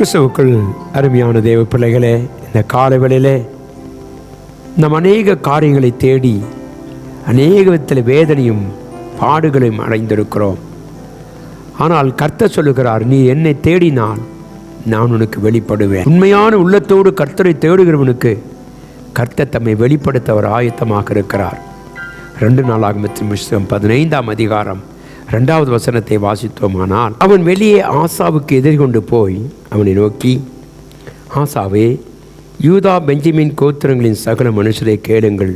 கிறிஸ்துவுக்குள் அருமையான தேவ பிள்ளைகளே, இந்த காலவெளியிலே நம் அநேக காரியங்களை தேடி அநேக விதத்தில் வேதனையும் பாடுகளையும் அடைந்திருக்கிறோம். ஆனால் கர்த்தர் சொல்லுகிறார், நீ என்னை தேடினால் நான் உனக்கு வெளிப்படுவேன். உண்மையான உள்ளத்தோடு கர்த்தரை தேடுகிறவனுக்கு கர்த்தர் தம்மை வெளிப்படுத்த அவர் ஆயத்தமாக இருக்கிறார். 2 நாளாகமத்தின் புத்தகம் 15ஆம் அதிகாரம் 2வது வசனத்தை வாசித்தோமானால், அவன் வெளியே ஆசாவுக்கு எதிர்கொண்டு போய் அவனை நோக்கி, ஆசாவே, யூதா பெஞ்சமின் கோத்திரங்களின் சகல மனுஷரை கேளுங்கள்.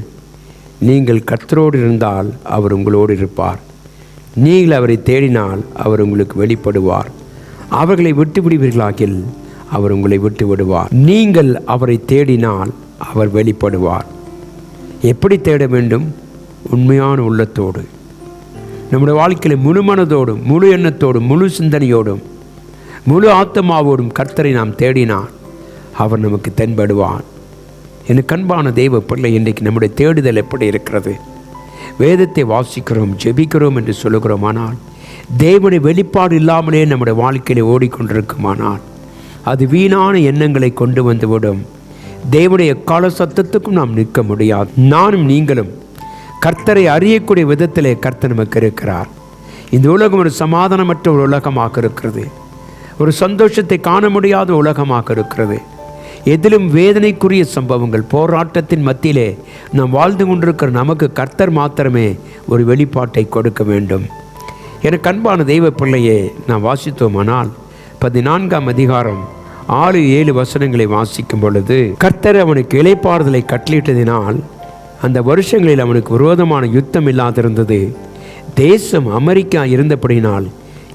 நீங்கள் கர்த்தரோடு இருந்தால் அவர் உங்களோடு இருப்பார். நீங்கள் அவரை தேடினால் அவர் உங்களுக்கு வெளிப்படுவார். அவர்களை விட்டு விடுவீர்களாகில் அவர் உங்களை விட்டு விடுவார். நீங்கள் அவரை தேடினால் அவர் வெளிப்படுவார். எப்படி தேட வேண்டும்? உண்மையான உள்ளத்தோடு, நம்முடைய வாழ்க்கையில் முழு மனதோடும், முழு எண்ணத்தோடும், முழு சிந்தனையோடும், முழு ஆத்மாவோடும் கர்த்தரை நாம் தேடினால் அவர் நமக்கு தென்படுவார். எனக்கு அன்பான தெய்வ பிள்ளை, இன்றைக்கு நம்முடைய தேடுதல் எப்படி இருக்கிறது? வேதத்தை வாசிக்கிறோம், ஜெபிக்கிறோம் என்று சொல்லுகிறோமானால், தேவனுடைய வெளிப்பாடு இல்லாமலே நம்முடைய வாழ்க்கையிலே ஓடிக்கொண்டிருக்குமானால் அது வீணான எண்ணங்களை கொண்டு வந்துவிடும். தேவனுடைய எக்கால சத்தத்துக்கும் நாம் நிற்க முடியாது. நானும் நீங்களும் கர்த்தரை அறியக்கூடிய விதத்திலே கர்த்தர் நமக்கு இருக்கிறார். இந்த உலகம் ஒரு சமாதானமற்ற ஒரு உலகமாக இருக்கிறது. ஒரு சந்தோஷத்தை காண முடியாத உலகமாக இருக்கிறது. எதிலும் வேதனைக்குரிய சம்பவங்கள், போராட்டத்தின் மத்தியிலே நாம் வாழ்ந்து கொண்டிருக்கிற நமக்கு கர்த்தர் மாத்திரமே ஒரு வெளிப்பாட்டை கொடுக்க வேண்டும். எனக்கு அன்பான தெய்வ பிள்ளையே, நாம் வாசித்தோமானால் 14ஆம் அதிகாரம் 6-7 வசனங்களை வாசிக்கும் பொழுது, கர்த்தர் அவனுக்கு இளைப்பாறுதலை கட்டளையிட்டதினால் அந்த வருஷங்களில் அவனுக்கு விரோதமான யுத்தம் இல்லாதிருந்தது. தேசம் அமெரிக்கா இருந்தபடினால்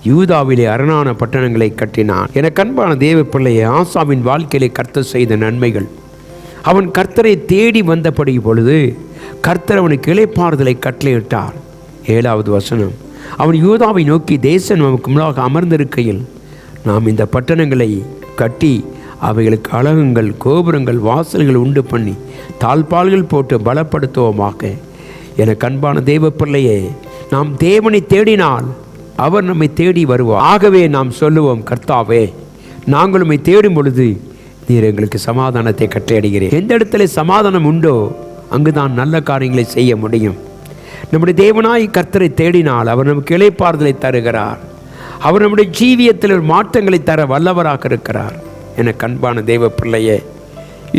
யூதாவிலே அரணான பட்டணங்களை கட்டினான். எனக்கு அன்பான தேவ பிள்ளையே, ஆசாவின் வாழ்க்கையிலே கர்த்தர் செய்த நன்மைகள், அவன் கர்த்தரை தேடி வந்தபடி பொழுது கர்த்தர் அவனுக்கு இளைப்பாறுதலை கட்டளையிட்டார். 7வது வசனம், அவன் யூதாவை நோக்கி, தேசம் நமக்கு முன்னாக அமர்ந்திருக்கையில் நாம் இந்த பட்டணங்களை கட்டி அவைகளுக்கு அலகுங்கள், கோபுரங்கள், வாசல்கள் உண்டு பண்ணி தாழ்பால்கள் போட்டு பலப்படுத்துவோமாக. எனக்கு அன்பான தெய்வ பிள்ளையே, நாம் தேவனை தேடினால் அவர் நம்மை தேடி வருவார். ஆகவே நாம் சொல்லுவோம், கர்த்தாவே, நாங்கள் உம்மை தேடும் பொழுது நீர் எங்களுக்கு சமாதானத்தை கட்டளையிடுகிறீர். எந்த இடத்துல சமாதானம் உண்டோ அங்குதான் நல்ல காரியங்களை செய்ய முடியும். நம்முடைய தேவனாய் கர்த்தரை தேடினால் அவர் நமக்கு இளைப்பாறுதலை தருகிறார். அவர் நம்முடைய ஜீவியத்தில் ஒரு மாற்றங்களை தர வல்லவராக இருக்கிறார். எனக்கு அன்பான தெய்வ பிள்ளையே,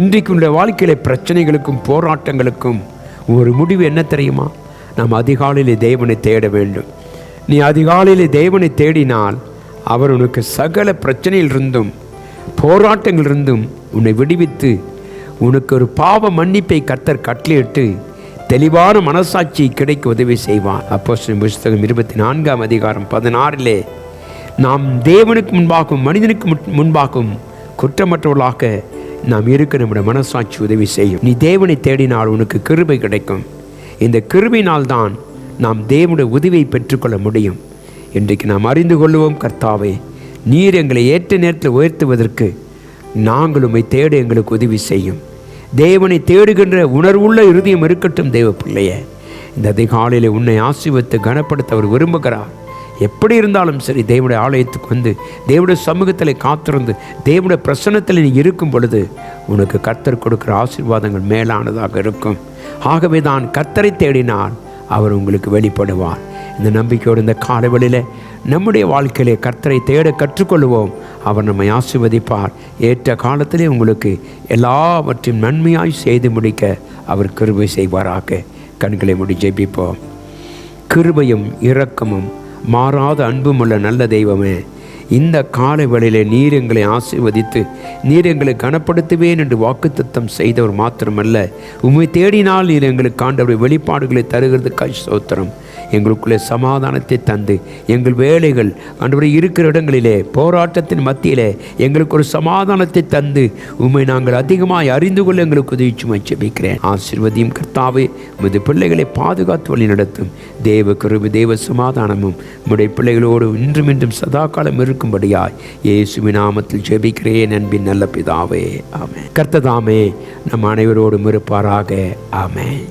இன்றைக்கு உடைய வாழ்க்கையில பிரச்சனைகளுக்கும் போராட்டங்களுக்கும் ஒரு முடிவு என்ன தெரியுமா? நாம் அதிகாலையிலே தேவனை தேட வேண்டும். நீ அதிகாலையிலே தேவனை தேடினால் அவர் உனக்கு சகல பிரச்சனையிலிருந்தும் போராட்டங்களிலிருந்தும் உன்னை விடுவித்து உனக்கு ஒரு பாவ மன்னிப்பை கர்த்தர் கட்டளையிட்டு தெளிவான மனசாட்சி கிடைக்க உதவி செய்வார். அப்போஸ்தலர் புத்தகம் 24ஆம் அதிகாரம் 16 நாம் தேவனுக்கு முன்பாகவும் மனிதனுக்கு முன்பாகவும் குற்றமற்றவர்களாக நாம் இருக்க நம்முடைய மனசாட்சி உதவி செய்யும். நீ தேவனை தேடினால் உனக்கு கிருபை கிடைக்கும். இந்த கிருபையினால் தான் நாம் தேவனுடைய உதவியை பெற்றுக்கொள்ள முடியும். இன்றைக்கு நாம் அறிந்து கொள்வோம், கர்த்தாவே, நீர் எங்களை ஏற்ற நேரத்தில் உயர்த்துவதற்கு நாங்கள் உம்மை தேட எங்களுக்கு உதவி செய்யும். தேவனை தேடுகின்ற உணர்வுள்ள இருதயம் இருக்கட்டும். தேவ பிள்ளையே, இந்த அதிகாலையில் உன்னை ஆசீர்வதித்து கனப்படுத்த அவர் விரும்புகிறார். எப்படி இருந்தாலும் சரி, தேவனுடைய ஆலயத்துக்கு வந்து தேவனுடைய சமூகத்தில் காத்திருந்து தேவனுடைய பிரசன்னத்தில் நீ இருக்கும் பொழுது உனக்கு கர்த்தர் கொடுக்குற ஆசீர்வாதங்கள் மேலானதாக இருக்கும். ஆகவே தான் கர்த்தரை தேடினால் அவர் உங்களுக்கு வெளிப்படுவார். இந்த நம்பிக்கையோடு இந்த காலவெளியில் நம்முடைய வாழ்க்கையிலே கர்த்தரை தேட கற்றுக்கொள்வோம். அவர் நம்மை ஆசீர்வதிப்பார். ஏற்ற காலத்திலே உங்களுக்கு எல்லாவற்றையும் நன்மையாய் செய்து முடிக்க அவர் கிருபை செய்வாராக. கண்களை மூடி ஜெபிப்போம். கிருபையும் இரக்கமும் மாறாத அன்பும் உள்ள நல்ல தெய்வமே, இந்த காலை வேளையிலே நீர் எங்களை ஆசீர்வதித்து நீர் எங்களை கனப்படுத்துவேன் என்று வாக்குத்தத்தம் செய்தவர் மாத்திரமல்ல, உம்மை தேடினால் நீர் எங்களுக்கு ஆண்டவருடைய வெளிப்பாடுகளை தருகிறதுக்காய் ஸ்தோத்திரம். எங்களுக்குள்ளே சமாதானத்தை தந்து எங்கள் வேலைகள் ஆண்டவரை இருக்கிற இடங்களிலே போராட்டத்தின் மத்தியிலே எங்களுக்கு ஒரு சமாதானத்தை தந்து உம்மை நாங்கள் அதிகமாக அறிந்து கொள்ள எங்களுக்கு உதவி ஜெபிக்கிறேன். ஆசீர்வதியும் கர்த்தாவே, உமது பிள்ளைகளை பாதுகாத்து வழி நடத்தும். தேவ கிருபை, தேவ சமாதானமும் உம்முடைய பிள்ளைகளோடு இன்றும் இன்றும் சதா காலம் இருக்கும்படியாய் இயேசுவின் நாமத்தில் ஜெபிக்கிறேன் அன்பின் நல்ல பிதாவே, ஆமென். கர்த்தர் தாமே நம் அனைவரோடும் இருப்பாராக. ஆமென்.